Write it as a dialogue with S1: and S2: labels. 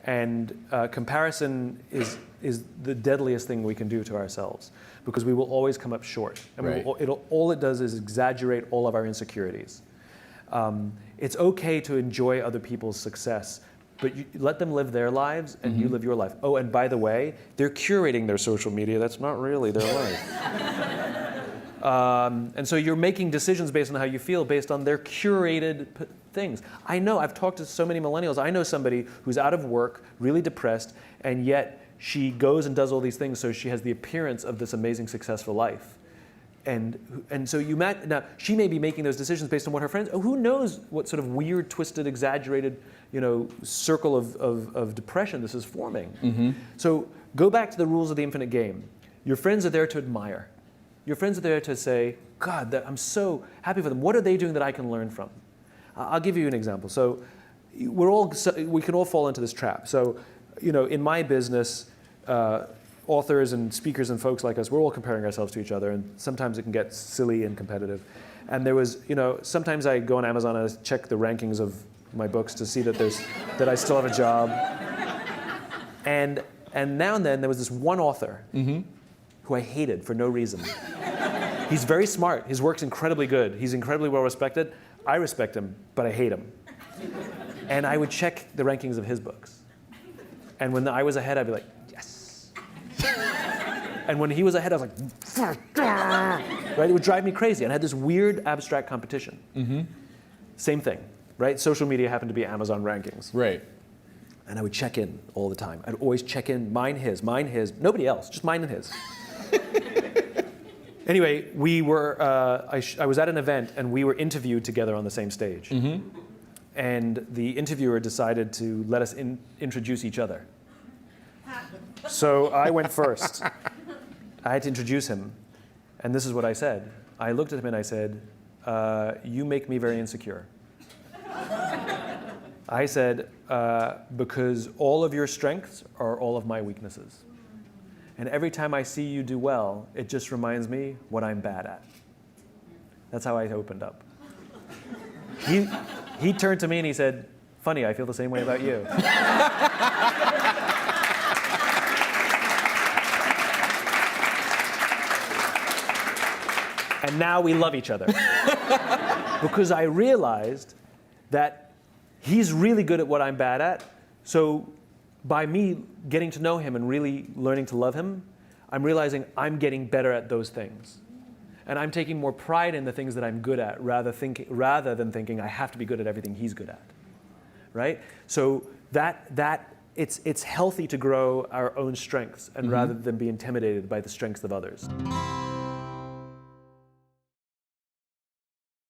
S1: And comparison is the deadliest thing we can do to ourselves, because we will always come up short. And
S2: Right.
S1: all it does is exaggerate all of our insecurities. It's okay to enjoy other people's success, but you let them live their lives and you live your life. Oh, and by the way, they're curating their social media. That's not really their life. And so you're making decisions based on how you feel, based on their curated things. I know, I've talked to so many millennials. I know somebody who's out of work, really depressed, and yet she goes and does all these things so she has the appearance of this amazing, successful life. And so now she may be making those decisions based on what her friends, who knows what sort of weird, twisted, exaggerated, circle of depression this is forming. So go back to the rules of the infinite game. Your friends are there to admire. Your friends are there to say, God, I'm so happy for them. What are they doing that I can learn from? I'll give you an example. So we can all fall into this trap. So, in my business, authors and speakers and folks like us, we're all comparing ourselves to each other, and sometimes it can get silly and competitive. And there was, sometimes I go on Amazon and I check the rankings of my books to see that I still have a job. And now and then there was this one author who I hated for no reason. He's very smart. His work's incredibly good. He's incredibly well respected. I respect him, but I hate him. And I would check the rankings of his books. And when I was ahead, I'd be like, yes. And when he was ahead, I was like, right? It would drive me crazy. And I had this weird abstract competition. Same thing, right? Social media happened to be Amazon rankings.
S2: Right.
S1: And I would check in all the time. I'd always check in, mine, his, nobody else, just mine and his. Anyway, I was at an event and we were interviewed together on the same stage. And the interviewer decided to let us introduce each other. So I went first. I had to introduce him. And this is what I said. I looked at him and I said, you make me very insecure. I said, because all of your strengths are all of my weaknesses. And every time I see you do well, it just reminds me what I'm bad at. That's how I opened up. He turned to me and he said, funny, I feel the same way about you. And now we love each other. Because I realized that he's really good at what I'm bad at. So by me getting to know him and really learning to love him, I'm realizing I'm getting better at those things. And I'm taking more pride in the things that I'm good at rather than thinking I have to be good at everything he's good at, right? So it's healthy to grow our own strengths and rather than be intimidated by the strengths of others.